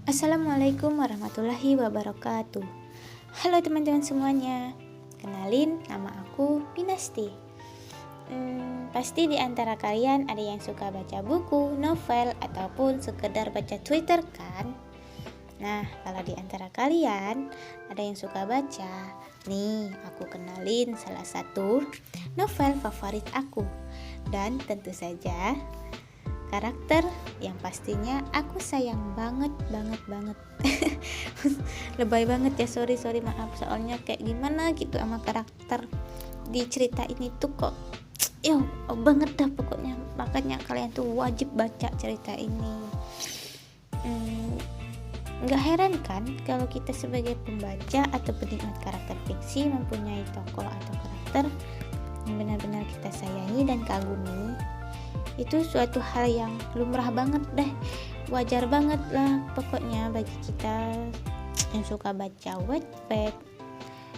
Assalamualaikum warahmatullahi wabarakatuh. Halo teman-teman semuanya. Kenalin, nama aku Pinasti. Pasti di antara kalian ada yang suka baca buku, novel, ataupun sekedar baca Twitter kan? Nah, kalau di antara kalian ada yang suka baca, nih aku kenalin salah satu novel favorit aku. Dan tentu saja karakter yang pastinya aku sayang banget. Lebay banget ya, sorry maaf, soalnya kayak gimana gitu sama karakter di cerita ini tuh kok banget dah pokoknya. Makanya kalian tuh wajib baca cerita ini. Nggak heran kan kalau kita sebagai pembaca atau penikmat karakter fiksi mempunyai tokoh atau karakter yang benar-benar kita sayangi dan kagumi. Itu suatu hal yang lumrah banget deh, wajar banget lah pokoknya bagi kita yang suka baca Wattpad,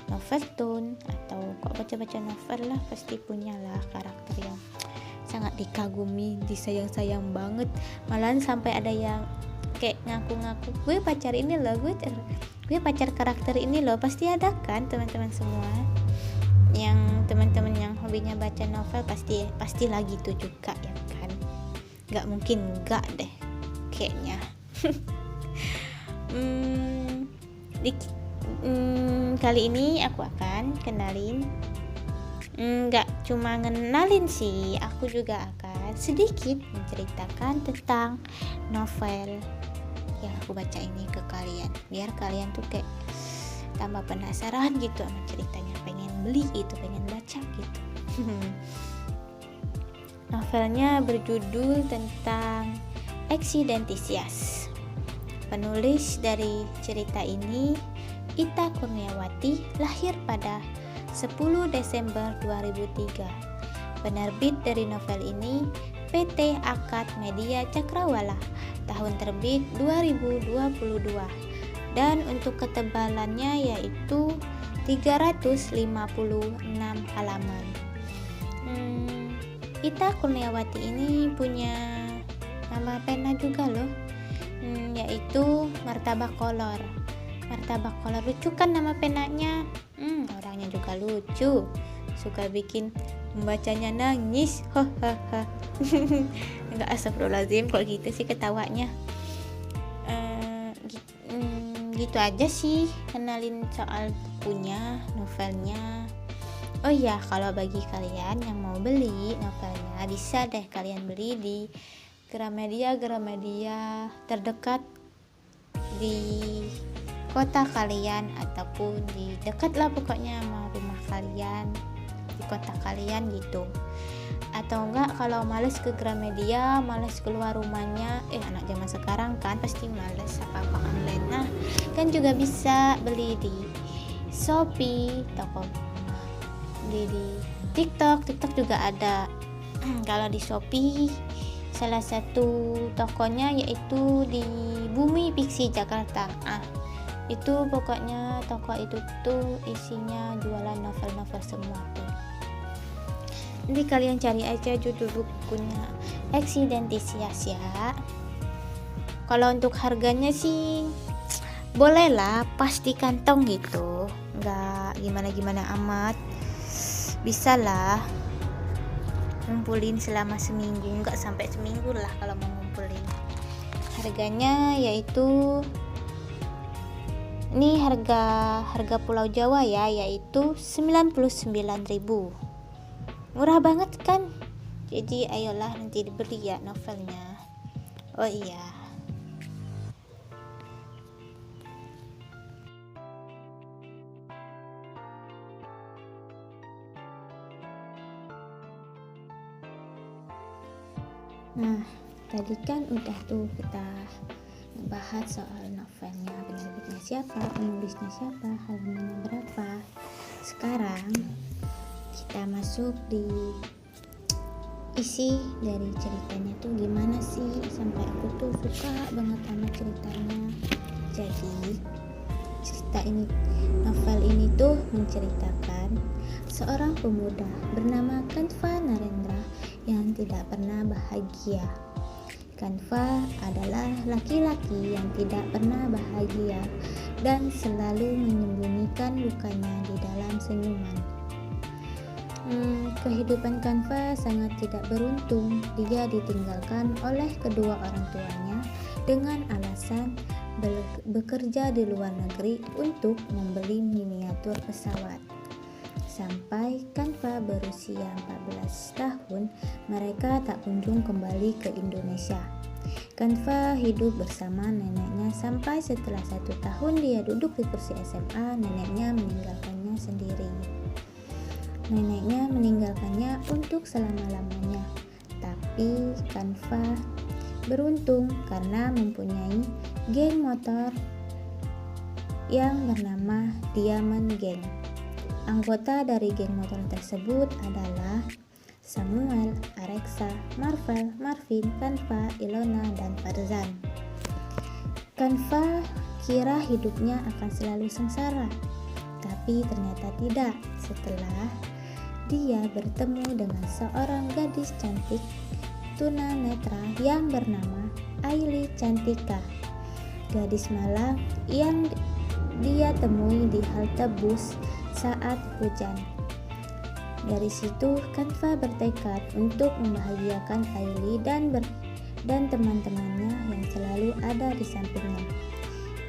Noveltoon, atau kok baca-baca novel lah, pasti punyalah karakter yang sangat dikagumi, disayang-sayang banget. Malahan sampai ada yang kayak ngaku-ngaku, gue pacar ini loh, gue pacar karakter ini loh. Pasti ada kan teman-teman semua, yang teman-teman yang hobinya baca novel pasti lagi gitu juga ya kan? Nggak mungkin enggak deh kayaknya. Kali ini aku akan kenalin, nggak cuma ngenalin sih, aku juga akan sedikit menceritakan tentang novel yang aku baca ini ke kalian, biar kalian tuh kayak tambah penasaran gitu sama ceritanya, pengen beli itu, pengen baca gitu. Novelnya berjudul tentang Eksidentisias. Penulis dari cerita ini Ita Kurniawati, lahir pada 10 Desember 2003. Penerbit dari novel ini PT Akad Media Cakrawala, tahun terbit 2022. Dan untuk ketebalannya yaitu 356 halaman. Ita Kurniawati ini punya nama pena juga loh, yaitu Martabak Kolor. Martabak Kolor, lucu kan nama penanya? Orangnya juga lucu, suka bikin membacanya nangis. Enggak, astagfirullahaladzim, kalau gitu sih ketawanya. Gitu aja sih kenalin soal bukunya, novelnya. Oh iya, kalau bagi kalian yang mau beli novelnya, bisa deh kalian beli di Gramedia terdekat di kota kalian, ataupun di dekat lah pokoknya sama rumah kalian, di kota kalian gitu. Atau enggak, kalau males ke Gramedia, males keluar rumahnya, anak zaman sekarang kan pasti males apa-apa online, nah kan juga bisa beli di Shopee, di TikTok juga ada. Kalau di Shopee, salah satu tokonya yaitu di Bumi Fiksi Jakarta. Itu pokoknya toko itu tuh isinya jualan novel-novel semua tuh. Nanti kalian cari aja judul bukunya, Eksidentisias ya. Kalau untuk harganya sih boleh lah, pas di kantong gitu, nggak gimana-gimana amat. Bisa lah ngumpulin selama seminggu, nggak sampai seminggu lah kalau mau ngumpulin. Harganya yaitu, ini harga Pulau Jawa ya, yaitu 99.000. Murah banget kan? Jadi ayolah nanti dibeli ya novelnya. Oh iya, nah tadi kan udah tuh kita bahas soal novelnya, penerbitnya siapa, penulisnya siapa, halamannya berapa. Sekarang kita masuk di isi dari ceritanya tuh gimana sih sampai aku tuh suka banget sama ceritanya. Jadi cerita ini, novel ini tuh menceritakan seorang pemuda bernama Kanva Narendra yang tidak pernah bahagia Canva adalah laki-laki yang tidak pernah bahagia dan selalu menyembunyikan lukanya di dalam senyuman. Kehidupan Canva sangat tidak beruntung. Dia ditinggalkan oleh kedua orang tuanya dengan alasan bekerja di luar negeri untuk membeli miniatur pesawat. Sampai Canva berusia 14 tahun, mereka tak kunjung kembali ke Indonesia. Canva hidup bersama neneknya sampai setelah 1 tahun dia duduk di kursi SMA, neneknya meninggalkannya sendiri. Neneknya meninggalkannya untuk selama-lamanya. Tapi Canva beruntung karena mempunyai geng motor yang bernama Diamond Gang. Anggota dari geng motor tersebut adalah Samuel, Alexa, Marvel, Marvin, Canva, Ilona, dan Farzan. Canva kira hidupnya akan selalu sengsara, tapi ternyata tidak. Setelah dia bertemu dengan seorang gadis cantik tunanetra yang bernama Aili Cantika, gadis malang yang dia temui di halte bus saat hujan. Dari situ Canva bertekad untuk membahagiakan Aili dan teman-temannya yang selalu ada di sampingnya.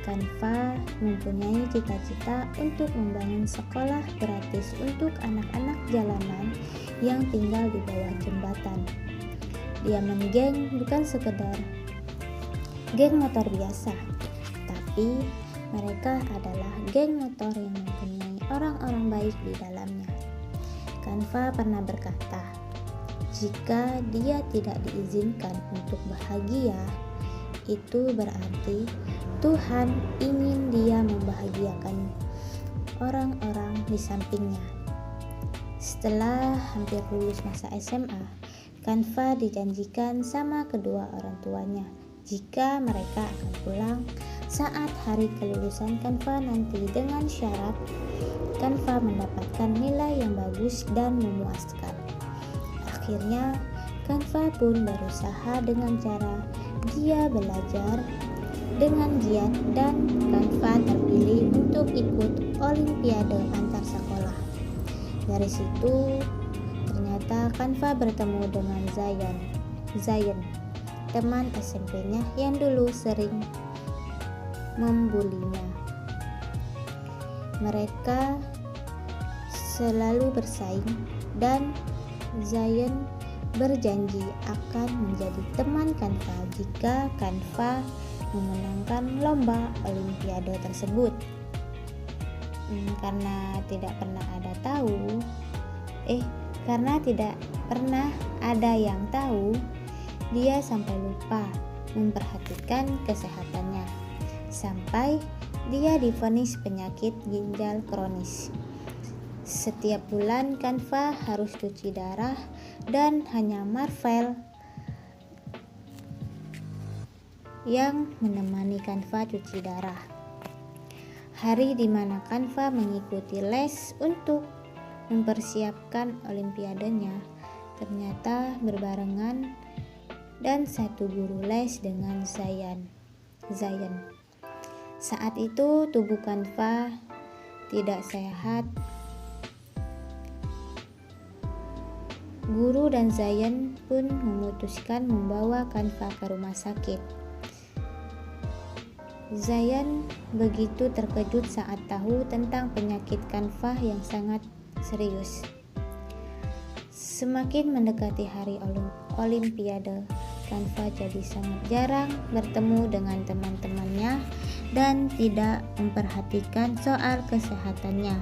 Canva mempunyai cita-cita untuk membangun sekolah gratis untuk anak-anak jalanan yang tinggal di bawah jembatan. Diamond Gang bukan sekedar geng motor biasa, tapi mereka adalah geng motor yang mempunyai orang-orang baik di dalamnya. Canva pernah berkata, jika dia tidak diizinkan untuk bahagia, itu berarti Tuhan ingin dia membahagiakan orang-orang di sampingnya. Setelah hampir lulus masa SMA, Canva dijanjikan sama kedua orang tuanya jika mereka akan pulang saat hari kelulusan Canva nanti dengan syarat Canva mendapatkan nilai yang bagus dan memuaskan. Akhirnya Canva pun berusaha dengan cara dia belajar dengan giat dan Canva terpilih untuk ikut Olimpiade antar sekolah. Dari situ ternyata Canva bertemu dengan Zion, teman SMP-nya yang dulu sering membulinya. Mereka selalu bersaing dan Zion berjanji akan menjadi teman Canva jika Canva memenangkan lomba Olimpiade tersebut. Karena tidak pernah ada yang tahu, dia sampai lupa memperhatikan kesehatannya, sampai dia divonis penyakit ginjal kronis. Setiap bulan Canva harus cuci darah dan hanya Marvel yang menemani Canva cuci darah. Hari di mana Canva mengikuti les untuk mempersiapkan olimpiadenya ternyata berbarengan dan satu guru les dengan Zion. Saat itu tubuh Canva tidak sehat. Guru dan Zion pun memutuskan membawa Canva ke rumah sakit. Zion begitu terkejut saat tahu tentang penyakit Canva yang sangat serius. Semakin mendekati hari Olimpiade, Canva jadi sangat jarang bertemu dengan teman-temannya dan tidak memperhatikan soal kesehatannya.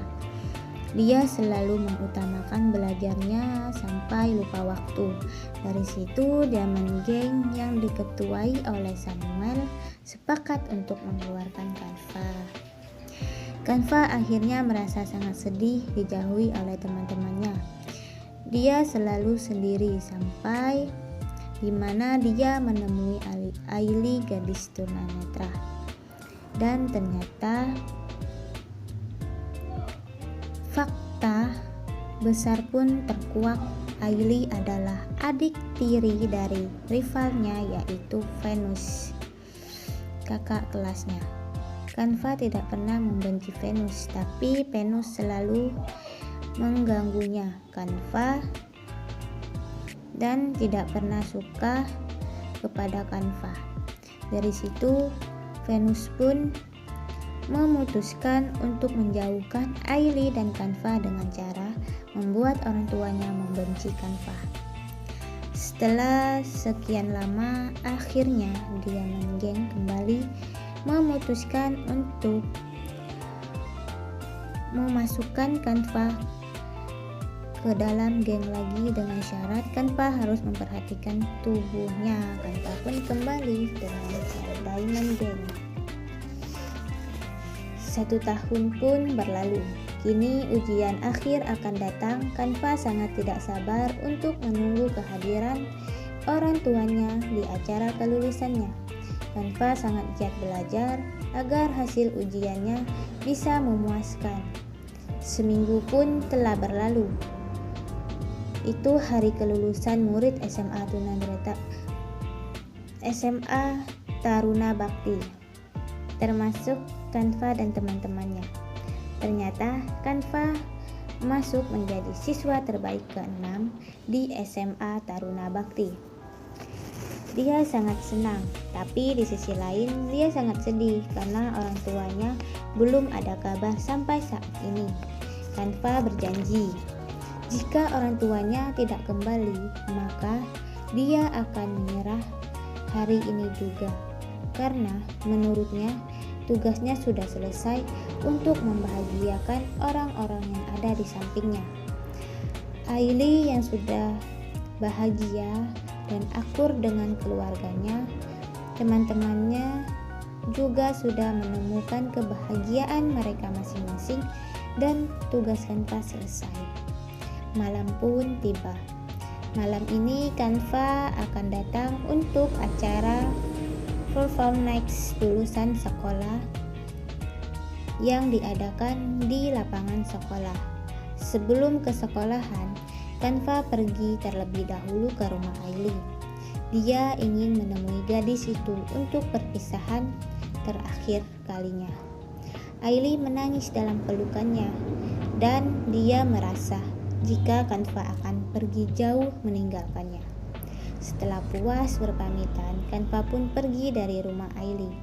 Dia selalu mengutamakan belajarnya sampai lupa waktu. Dari situ Diamond Gang yang diketuai oleh Samuel sepakat untuk mengeluarkan Canva. Canva akhirnya merasa sangat sedih dijauhi oleh teman-temannya. Dia selalu sendiri sampai di mana dia menemui Aili, gadis tunanetra. Dan ternyata fakta besar pun terkuak. Ailey adalah adik tiri dari rivalnya yaitu Venus, kakak kelasnya. Canva tidak pernah membenci Venus, tapi Venus selalu mengganggunya Canva dan tidak pernah suka kepada Canva. Dari situ Venus pun memutuskan untuk menjauhkan Ailey dan Canva dengan cara membuat orang tuanya membenci Canva. Setelah sekian lama, akhirnya dia menggeng kembali, memutuskan untuk memasukkan Canva ke dalam geng lagi dengan syarat Canva harus memperhatikan tubuhnya. Canva pun kembali dengan Diamond Gang. 1 tahun pun berlalu. Kini ujian akhir akan datang. Canva sangat tidak sabar untuk menunggu kehadiran orang tuanya di acara kelulusannya. Canva sangat giat belajar agar hasil ujiannya bisa memuaskan. Seminggu pun telah berlalu. Itu hari kelulusan murid SMA Taruna Bakti, termasuk Canva dan teman-temannya. Ternyata Canva masuk menjadi siswa terbaik ke-6 di SMA Taruna Bakti. Dia sangat senang, tapi di sisi lain dia sangat sedih karena orang tuanya belum ada kabar sampai saat ini. Canva berjanji, jika orang tuanya tidak kembali, maka dia akan menyerah hari ini juga, karena menurutnya tugasnya sudah selesai untuk membahagiakan orang-orang yang ada di sampingnya. Ailey yang sudah bahagia dan akur dengan keluarganya, teman-temannya juga sudah menemukan kebahagiaan mereka masing-masing dan tugas Canva selesai. Malam pun tiba. Malam ini Canva akan datang untuk acara Perform Nights lulusan sekolah yang diadakan di lapangan sekolah. Sebelum ke sekolahan, Canva pergi terlebih dahulu ke rumah Ailey. Dia ingin menemui gadis itu untuk perpisahan terakhir kalinya. Ailey menangis dalam pelukannya dan dia merasa jika Canva akan pergi jauh meninggalkannya. Setelah puas berpamitan, Canva pun pergi dari rumah Ailey.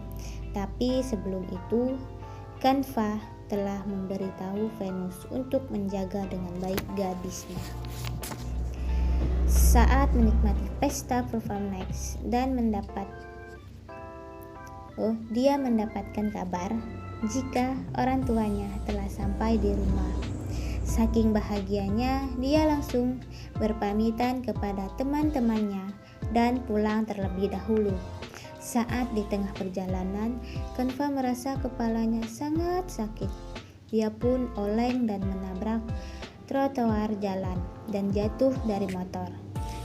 Tapi sebelum itu, Canva telah memberitahu Venus untuk menjaga dengan baik gadisnya. Saat menikmati pesta Perform Nights dan dia mendapatkan kabar jika orang tuanya telah sampai di rumah. Saking bahagianya, dia langsung berpamitan kepada teman-temannya dan pulang terlebih dahulu. Saat di tengah perjalanan, Canva merasa kepalanya sangat sakit. Dia pun oleng dan menabrak trotoar jalan dan jatuh dari motor.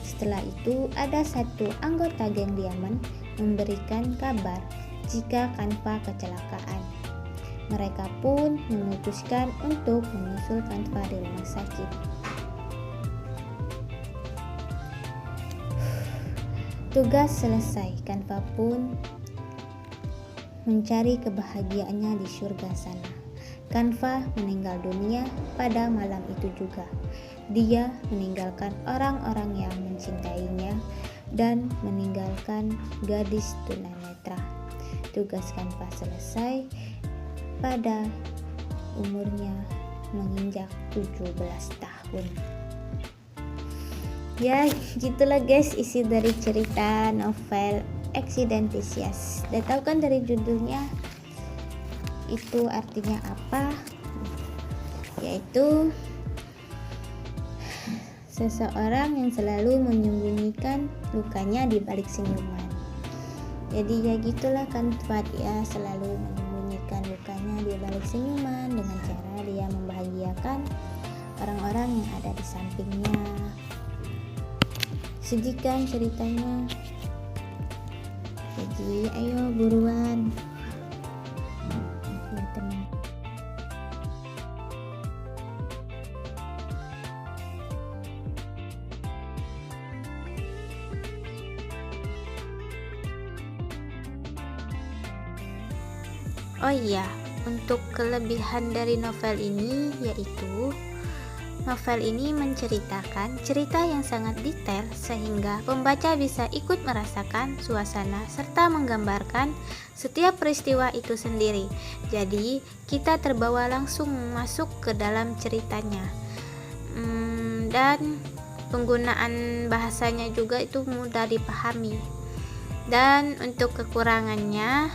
Setelah itu, ada satu anggota geng Diamond memberikan kabar jika Canva kecelakaan. Mereka pun memutuskan untuk menyusul Canva di rumah sakit. Tugas selesai, Canva pun mencari kebahagiaannya di surga sana. Canva meninggal dunia pada malam itu juga. Dia meninggalkan orang-orang yang mencintainya dan meninggalkan gadis tunanetra. Tugas Canva selesai pada umurnya menginjak 17 tahun. Ya, gitulah guys isi dari cerita novel Accidenticious. Udah tahu kan dari judulnya itu artinya apa? Yaitu seseorang yang selalu menyembunyikan lukanya di balik senyuman. Jadi ya gitulah Canva, ya selalu menyembunyikan lukanya di balik senyuman dengan cara dia membahagiakan orang-orang yang ada di sampingnya. Sedih kan ceritanya? Jadi ayo buruan teman-teman. Oh iya, untuk kelebihan dari novel ini yaitu novel ini menceritakan cerita yang sangat detail sehingga pembaca bisa ikut merasakan suasana serta menggambarkan setiap peristiwa itu sendiri. Jadi, kita terbawa langsung masuk ke dalam ceritanya. Dan penggunaan bahasanya juga itu mudah dipahami. Dan untuk kekurangannya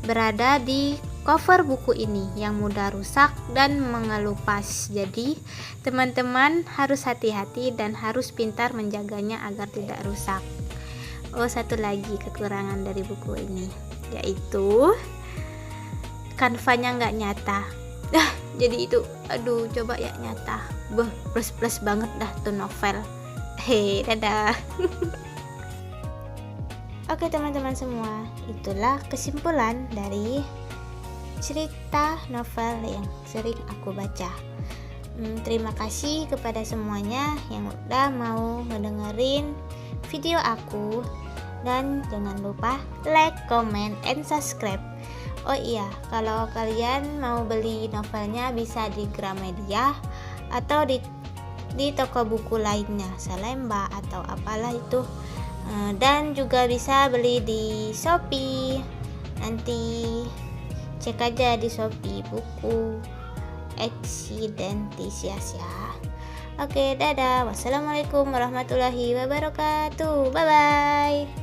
berada di cover buku ini yang mudah rusak dan mengelupas. Jadi, teman-teman harus hati-hati dan harus pintar menjaganya agar tidak rusak. Oh, satu lagi kekurangan dari buku ini, yaitu kanvanya nggak nyata. Jadi itu, aduh, coba ya nyata. Plus banget dah tuh novel. Dadah. Oke teman-teman semua, itulah kesimpulan dari cerita novel yang sering aku baca. Terima kasih kepada semuanya yang udah mau ngedengerin video aku. Dan jangan lupa like, comment, and subscribe. Oh iya, kalau kalian mau beli novelnya bisa di Gramedia atau di toko buku lainnya, Salemba atau apalah itu. Dan juga bisa beli di Shopee. Nanti cek aja di Shopee buku Accidenticious ya. Oke, dadah. Wassalamualaikum warahmatullahi wabarakatuh. Bye bye.